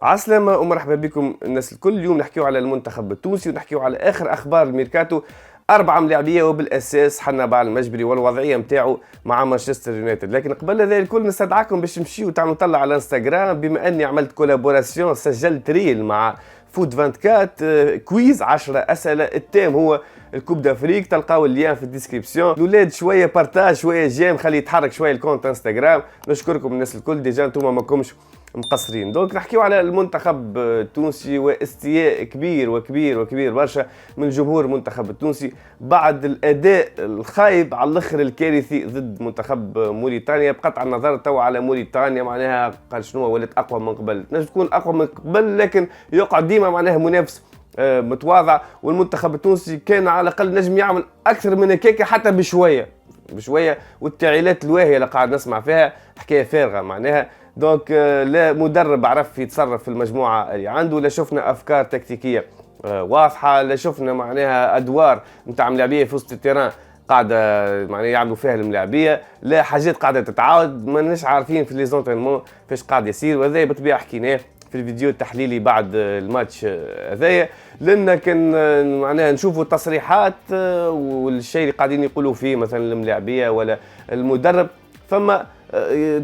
عسلامة ومرحبا بكم الناس الكل. اليوم نحكيو على المنتخب التونسي ونحكيو على اخر اخبار الميركاتو. 4 ملاعبيه وبالاساس حنا المجبري والوضعيه نتاعو مع مانشستر يونايتد، لكن قبل هذا الكل نستدعاكم باش نمشيو تعالوا نطلع على الانستغرام، بما اني عملت كولابوراسيون، سجلت ريل مع فوت 24 كويز 10 اسئله. التام هو الكوب دافريك، تلقاو اللين في الديسكريبسيون. الاولاد شويه بارتاج شويه جيم، خلي يتحرك شويه الكونت انستغرام. نشكركم الناس الكل، ديجا انتم ماكمش مقصرين. دونك نحكيو على المنتخب التونسي واستياء كبير وكبير وكبير برشا من جمهور المنتخب التونسي بعد الاداء الخايب على الاخر الكارثي ضد منتخب موريتانيا. بقطع النظر تو على موريتانيا معناها قال شنو ولات اقوى من قبل، تنجم تكون اقوى من قبل لكن يقعد ديما معناها منافس متواضع، والمنتخب التونسي كان على الاقل نجم يعمل اكثر من هكاك حتى بشويه بشويه. والتعليلات الواهيه اللي قاعد نسمع فيها حكايه فارغه معناها. دونك لا مدرب عرف يتصرف في المجموعه اللي عنده، لا شفنا افكار تكتيكيه واضحه، لا شفنا معناها ادوار نتاع ملاعبيه في وسط التيران قاعده معناها يعملوا فيها الملاعبيه، لا حاجات قاعده تتعاود، ماناش عارفين في لي زونترينمون فاش قاعد يصير. وهذا بالطبيعه حكيناه في الفيديو التحليلي بعد الماتش هذايا، لان كان معناها نشوفوا التصريحات والشيء اللي قاعدين يقولوا فيه مثلا الملاعبيه ولا المدرب، فما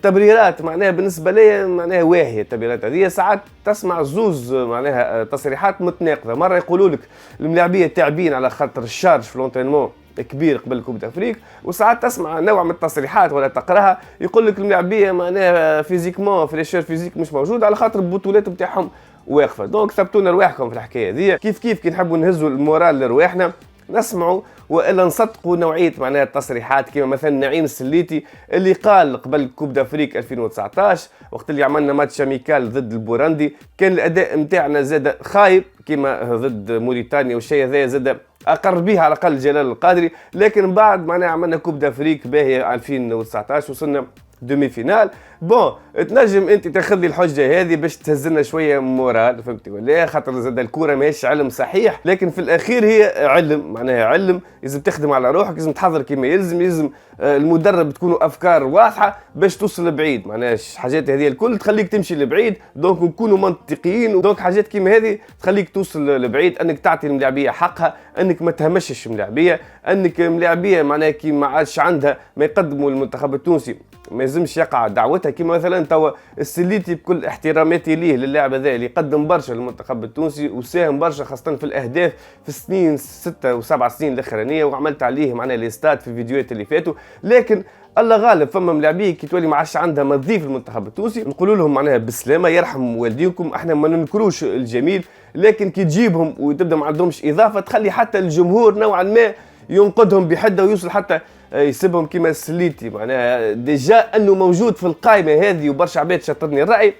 تبريرات معناها بالنسبه لي معناها واهيه. التبريرات هذه ساعات تسمع زوز معناها تصريحات متناقضه، مره يقولوا لك الملاعبيه تعبين على خاطر الشارج في لونترينمون كبير قبل كوب افريق، وساعات تسمع نوع من التصريحات ولا تقراها يقول لك الملاعبيه معناها فيزيكمون فريشير فيزيك مش موجود على خاطر البطولات نتاعهم واقفه. دونك ثبتونا رواحكم في الحكايه هذه. كيف كي نحبوا نهزوا المورال لرواحنا نسمعوا والا نصدقوا نوعيه معناها التصريحات، كما مثلا نعيم السليتي اللي قال قبل كوب دافريك 2019 وقت اللي عملنا ماتش اميكال ضد البوراندي كان الاداء نتاعنا زاد خايب كما ضد موريتانيا، والشيء هذا زاد اقر به على الاقل جلال القادري، لكن بعد معناها عملنا كوب دافريك باهيه 2019 وصلنا دومي فينال. بون تنجم انت تاخذ لي الحجه هذه باش تهزلنا شويه مورال، فهمتي ولا؟ خاطر زاد الكوره ماهيش علم صحيح، لكن في الاخير هي علم، معناها علم لازم تخدم على روحك، لازم تحضر كما يلزم المدرب تكونوا افكار واضحه باش توصل لبعيد. معناها حاجات هذه الكل تخليك تمشي لبعيد، دونك نكونوا منطقيين، دونك حاجات كيما هذه تخليك توصل لبعيد، انك تعطي الملاعبيه حقها، انك ما تهمشش الملاعبيه، انك ملاعبيه معناها كي ما عادش عندها ما يقدموا المنتخب التونسي ما يلزمش يقع دعوتها. كما مثلا توا السليتي بكل احتراماتي ليه للاعب هذا اللي قدم برشا للمنتخب التونسي وساهم برشا خاصه في الاهداف في السنين 6 و7 سنين الاخرانيه، وعملت عليه معناها لي ستات في الفيديوهات اللي فاتوا، لكن الله غالب فما ملاعبيه كي تولي ما عادش عندها ما تضيف المنتخب التونسي نقولوا لهم معناها بالسلامه يرحم والديكم. احنا ما ننكروش الجميل، لكن كي تجيبهم وتبدا ما عندهمش اضافه تخلي حتى الجمهور نوعا ما ينقدهم بحده ويوصل حتى يسبهم كيما السليتي. معناها ديجا انه موجود في القائمه هذه وبرشا عباد شطرني الراي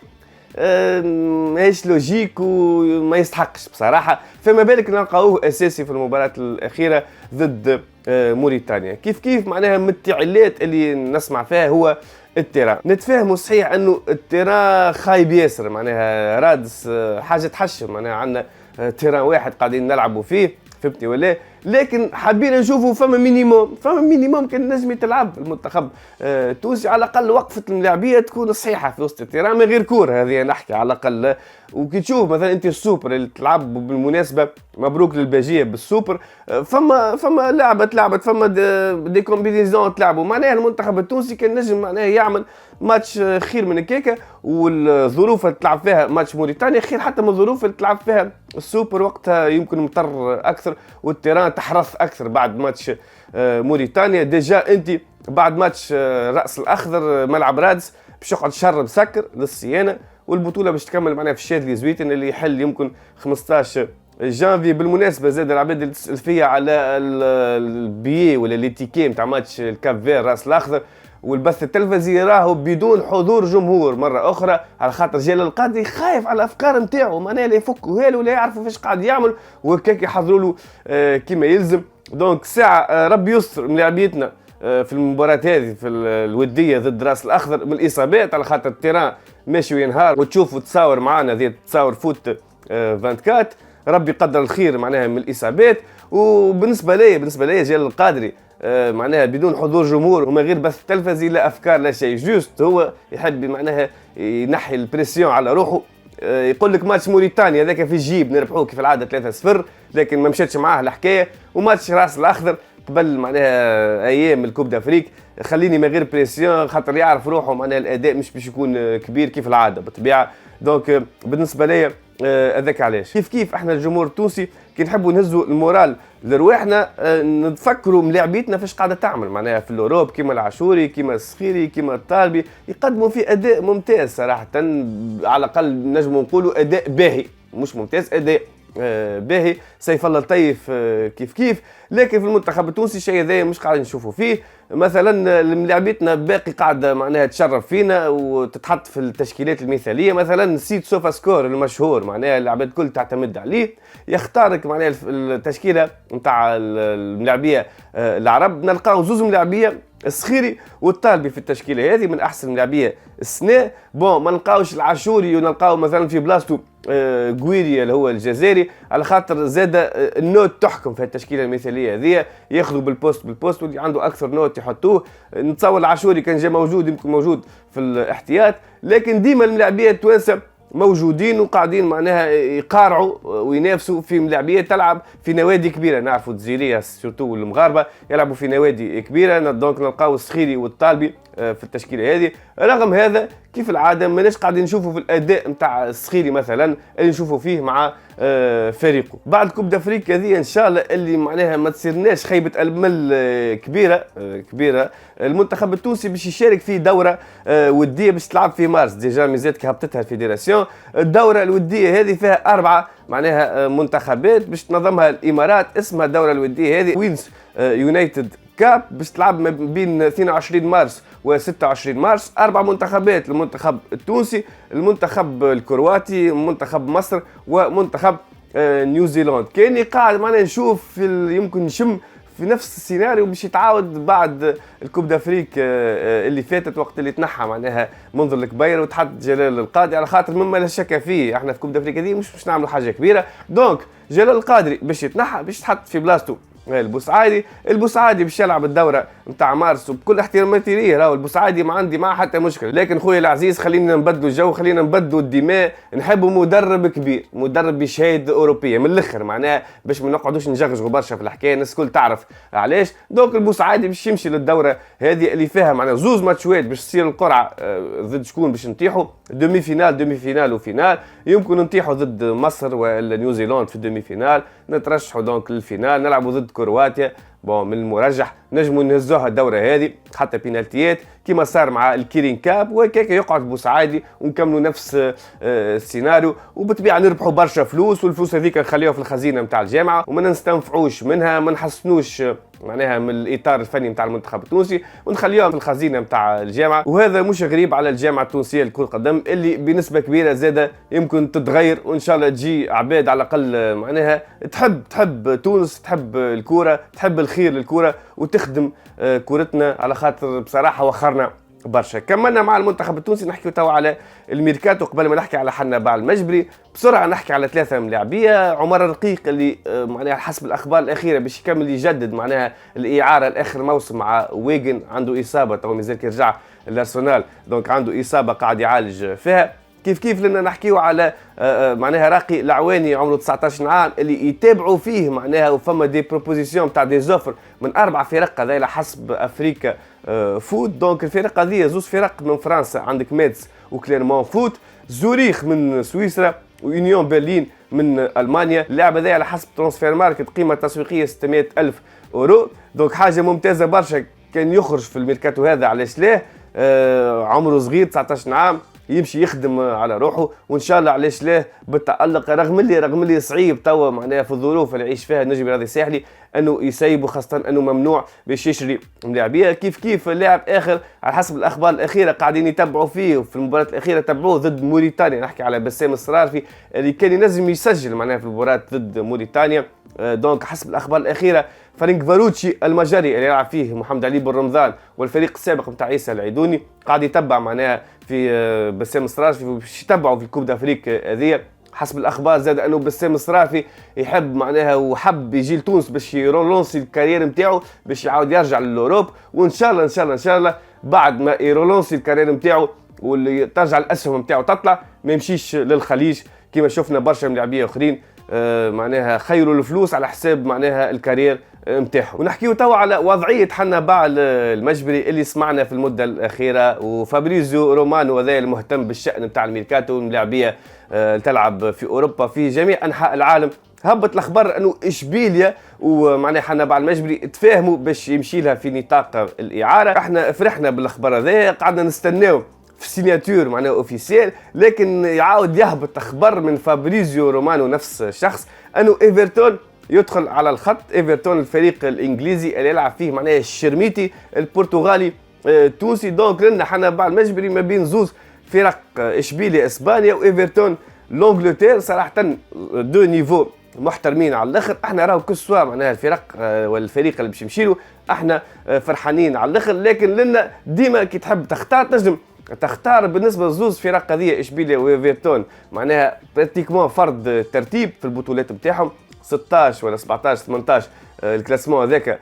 ماهيش لوجيك وما يستحقش بصراحه، فما بالك نلقاوه اساسي في المباراه الاخيره ضد موريتانيا. كيف معناها من التعليلات اللي نسمع فيها هو التيران. نتفاهموا صحيح انه التيران خايب ياسر، معناها رادس حاجه تحشم، معناها عندنا تيران واحد قاعدين نلعبوا فيه، فهمتني ولا؟ لكن حابين نشوفوا فما مينيموم كان نجم تلعب المنتخب التونسي على الاقل وقفه الملاعبيه تكون صحيحه في وسط التيران من غير كوره، هذه نحكي على الاقل. وكي تشوف مثلا انت السوبر اللي تلعب بالمناسبه مبروك للباجيه بالسوبر، فما لعبت فما دي كومبينيزون تلعبوا، معناها المنتخب التونسي كان نجم معناها يعمل ماتش خير من كيكا، والظروف اللي تلعب فيها ماتش موريتانيا خير حتى من الظروف اللي تلعب فيها السوبر، وقتها يمكن مضطر اكثر والتيران تحرث اكثر بعد ماتش موريتانيا. ديجا انت بعد ماتش راس الاخضر ملعب رادس باش يقعد شر مسكر للصيانه، والبطوله باش تكمل معنا في الشادلي زويتن اللي يحل يمكن 15 جانفي. بالمناسبه زاد العباد اللي تسال فيا على البيي ولا لي تيكي نتاع ماتش الكاب فير راس الاخضر والبث التلفزي راهو بدون حضور جمهور مره اخرى، على خاطر جلال القادري خايف على الافكار نتاعو، معناها لا يفكوا له ولا يعرفوا فاش قاعد يعمل، وهكاك يحضروا له كما يلزم. دونك ساعه ربي يستر ملاعبيتنا في المباراة هذه في الودية ضد راس الأخضر من الإصابات، على خاطر التيران ماشي وينهار، وتشوفوا تصاور معانا ذي تصاور فوت 24 ربي قدر الخير معناها من الإصابات. وبالنسبة لي جلال القادري معناها بدون حضور جمهور وما غير بث تلفزي لا أفكار لا شيء، جوست هو يحب معناها ينحي البريسيون على روحه يقول لك ماتش موريتانيا هذاك في الجيب نربحوه كيف العاده 3-0، لكن ما مشاتش معاه الحكايه. وماتش راس الاخضر قبل معناها ايام الكوب دافريك خليني من غير بريسيون، خاطر يعرف روحه معناها الاداء مش باش يكون كبير كيف العاده بالطبيعه. دونك بالنسبه ليا هذاك علاش كيف احنا الجمهور التونسي كي نحبوا نهزوا المورال لرواحنا نتفكروا ملاعبيتنا فاش قاعده تعمل معناها في الاوروب، كيما العاشوري كيما السخيري كيما الطالبي يقدموا في اداء ممتاز صراحه، على الاقل نجموا نقولوا اداء باهي، مش ممتاز اداء باهي. سيف الله الطيف كيف لكن في المنتخب التونسي شيء هذا مش قاعدين نشوفوا فيه. مثلا لاعبيتنا باقي قاعده معناها تشرف فينا وتتحط في التشكيلات المثاليه. مثلا نسيت سوفا سكور المشهور معناها اللاعبات الكل تعتمد عليه، يختارك معناها التشكيله نتاع اللاعبيه العرب نلقاو زوز ملاعبيه السخيري والطالبي في التشكيله هذه من احسن ملاعبيه السنه. بون ما نلقاوش العاشوري ونلقاو مثلا في بلاصتو غويري اللي هو الجزائري، على خاطر زاد النوت تحكم في التشكيله المثاليه هذه، ياخذوا بالبوست واللي عنده اكثر نوت يحطوه. نتصور العاشوري كان جا موجود يمكن موجود في الاحتياط، لكن ديما الملاعبيه التوانسه موجودين وقاعدين معناها يقارعوا وينافسوا في ملاعبيه تلعب في نوادي كبيره. نعرفوا الجزائريه سورتو المغاربه يلعبوا في نوادي كبيره، دونك نلقاو السخيري والطالبي في التشكيله هذه. رغم هذا كيف العاده ماناش قاعدين نشوفوا في الاداء نتاع السخيري مثلا اللي نشوفوا فيه مع فريقه. بعد كوب دافريك هذه ان شاء الله اللي معناها ما تصيرناش خيبه امل كبيره المنتخب التونسي باش يشارك في دوره وديه باش تلعب في مارس. ديجا ميزاتك هبطتها الفيدراسيون. الدوره الوديه هذه فيها 4 معناها منتخبات باش تنظمها الامارات، اسمها الدوره الوديه هذه وينز يونايتد كاب، باش تلعب ما بين 22 مارس و 26 مارس. 4 منتخبات، المنتخب التونسي، المنتخب الكرواتي، منتخب مصر، ومنتخب نيوزيلاند. كاني قاعد معنا نشوف يمكن نشم في نفس السيناريو باش يتعاود بعد الكوب دافريك اللي فاتت، وقت اللي تنحى معناها منظر الكبير وتحط جلال القادري، على خاطر مما لا شك فيه احنا في كوب دافريك هذه مش باش نعملوا حاجه كبيره. دونك جلال القادري باش يتنحى باش تحط في بلاصتو البوسعادي باش يلعب الدوره نتاع مارس، وبكل احتراماتي ليه راهو البوسعادي ما عندي معاه حتى مشكله، لكن خويا العزيز خلينا نبدلوا الجو، خلينا نبدلوا الدماء. نحبوا مدرب كبير، مدرب بشهاده اوروبيه من الاخر معناها، باش ما نقعدوش نجغجغوا برشا في الحكايه، الناس الكل تعرف علاش. دونك البوسعادي باش يمشي للدوره هذه اللي فيها معناها زوز ماتشوات باش تصير القرعه ضد شكون باش نطيحوا دومي فينال وفينال. يمكن نطيحوا ضد مصر ولا نيوزيلاند في الدومي فينال، نترشحوا دونك للفينال نلعبوا ضد كرواتيا. من المرجح نجموا نهزوها الدوره هذه حتى بينالتيات كما صار مع الكيرين كاب، وهكاك يقعد بوسعادي ونكملوا نفس السيناريو، وبالطبيعه نربحوا برشا فلوس، والفلوس هذيك نخليوها في الخزينه نتاع الجامعه وما نستنفعوش منها، ما نحسنوش معناها من الاطار الفني نتاع المنتخب التونسي ونخليوها في الخزينه نتاع الجامعه. وهذا مش غريب على الجامعه التونسيه لكرة القدم اللي بنسبه كبيره زاده يمكن تتغير، وان شاء الله تجي عباد على الاقل معناها تحب تونس، تحب الكوره، تحب الخير للكوره وتخدم كورتنا، على خاطر بصراحه وخرنا برشا. كملنا مع المنتخب التونسي نحكي توا على الميركاتو. قبل ما نحكي على حنا باع المجبري بسرعه نحكي على 3 ملاعبيه. عمر الرقيق اللي معناها حسب الاخبار الاخيره باش يكمل يجدد معناها الاعاره لاخر موسم مع ويجن، عنده اصابه تو مازال يرجع الارسنال، دونك عنده اصابه قاعد يعالج فيها. كيف لنا نحكيو على معناها راقي العواني عمره 19 عام اللي يتابعوا فيه معناها، وفما دي بروبوزيسيون تاع دي زوفر من 4 فرق هذيلا حسب افريكا فوت. دونك الفرق هذه زوز فرق من فرنسا، عندك ميتس وكليرمون فوت، زوريخ من سويسرا ويونيون برلين من المانيا. اللاعب هذا على حسب ترانسفير ماركت قيمه تسويقيه 600 الف اورو، دونك حاجه ممتازه برشا. كان يخرج في الميركاتو هذا علاش ليه، عمره صغير 19 عام، يمشي يخدم على روحه وان شاء الله علاش ليه بالتالق. رغم اللي صعيب توا معناها في الظروف اللي يعيش فيها النجم الرياضي الساحلي انه يسيب، وخاصه انه ممنوع باش يشري ملاعبيه. كيف اللاعب اخر على حسب الاخبار الاخيره قاعدين يتبعوا فيه، وفي المباراه الاخيره تبعوه ضد موريتانيا، نحكي على بسام الصرافي اللي كان ينجم يسجل معناها في المباراه ضد موريتانيا. دونك حسب الاخبار الاخيره فرينك فاروتشي المجري اللي يلعب فيه محمد علي بن رمضان والفريق السابق نتاع عيسى العيدوني قاعد يتبع معناها في بسام الصرافي باش يتبعوا في الكوب دافريك هذه. حسب الاخبار زاد انه بسام الصرافي يحب معناها وحب يجي لتونس باش يرولونسي الكارير نتاعو باش يعاود يرجع للاوروب، وان شاء الله بعد ما يرولونسي الكارير نتاعو واللي ترجع الاسهم نتاعو تطلع ما يمشيش للخليج كما شفنا برشا ملاعبيه اخرين معناها خيروا الفلوس على حساب معناها الكارير نتاعهم. ونحكيو توا على وضعيه حنا باع المجبري اللي سمعنا في المده الاخيره، وفابريزيو رومانو هذا المهتم بالشان نتاع الميركاتو الملاعبيه تلعب في اوروبا في جميع انحاء العالم، هبط الاخبار انه اشبيليا ومعناها حنا باع المجبري تفاهموا باش يمشي لها في نطاق الاعاره. احنا فرحنا بالاخبار هذا، قعدنا نستناو في سيناتور معناها اوفيسيال، لكن يعاود يهبط اخبار من فابريزيو رومانو نفس الشخص انه ايفرتون يدخل على الخط. ايفرتون الفريق الانجليزي اللي يلعب فيه معناها الشرميتي البرتغالي التونسي. دونك لنا حنا باع المجبري ما بين زوز فرق، اشبيليا اسبانيا وايفرتون لونجلتير، صراحه دو نيفو محترمين على الاخر. احنا راهو كسوا معناها الفرق والفريق اللي باش يمشي له احنا فرحانين على الاخر، لكن لنا ديما كي تحب تختار تنجم تختار بالنسبه لزوز فرق هذه اشبيليا وايفرتون معناها براتيكمون فرض ترتيب في البطولات نتاعهم 16 ولا 17 18 الكلاسمون هذاك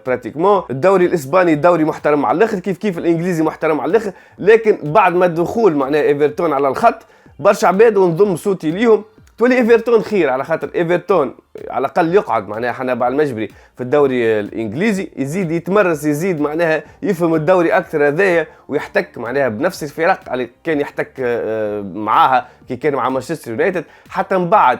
براتيكمون. الدوري الاسباني دوري محترم على الاخر، كيف الانجليزي محترم على الاخر، لكن بعد ما دخول معناها ايفرتون على الخط برشا عباد ونضم صوتي ليهم تولي ايفرتون خير، على خاطر ايفرتون على الاقل يقعد معناها حنا باع المجبري في الدوري الانجليزي، يزيد يتمرس، يزيد معناها يفهم الدوري اكثر هذايا، ويحتك معناها بنفس الفرق اللي كان يحتك معاها كي كان مع مانشستر يونايتد، حتى من بعد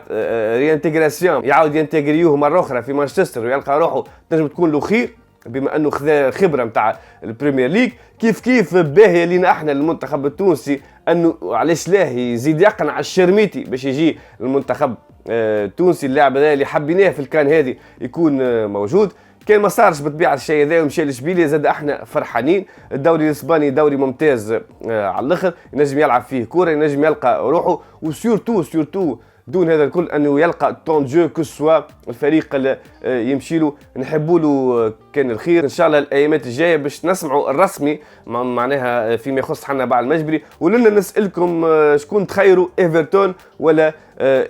ريانتيغراسيون يعاود ينتجريوه مره اخرى في مانشستر ويلقى روحه تنجم تكون له خير بما انه خذا خبره نتاع البريمير ليج. كيف باهيه لينا احنا المنتخب التونسي انه علاش لا يزيد يقنع الشرميتي باش يجي المنتخب التونسي. اللاعب هذا اللي حبيناه في الكان هذه يكون موجود، كان ما صارش بالطبيعه الشيء هذا ومشى لاشبيليا، زاد احنا فرحانين. الدوري الاسباني دوري ممتاز على الاخر، ينجم يلعب فيه كوره، ينجم يلقى روحه، وسورتو دون هذا الكل انه يلقى طون جو كسوا الفريق اللي يمشي له نحبوا له كان الخير. ان شاء الله الايامات الجايه باش نسمعوا الرسمي معناها فيما يخص حنا باع المجبري، ولنا نسالكم شكون تخيروا ايفرتون ولا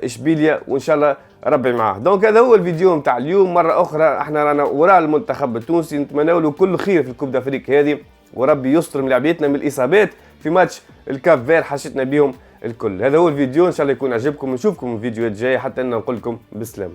اشبيليا، وان شاء الله ربي معاه. دونك هذا هو الفيديو نتاع اليوم. مره اخرى احنا رانا وراء المنتخب التونسي، نتمنى له كل خير في الكوب دافريك هذه، وربي يستر ملاعبيتنا من الاصابات في ماتش الكاف فير، حشتنا بهم الكل. هذا هو الفيديو، ان شاء الله يكون عجبكم، نشوفكم في الفيديوهات الجايه حتى ان نقول لكم بالسلامه.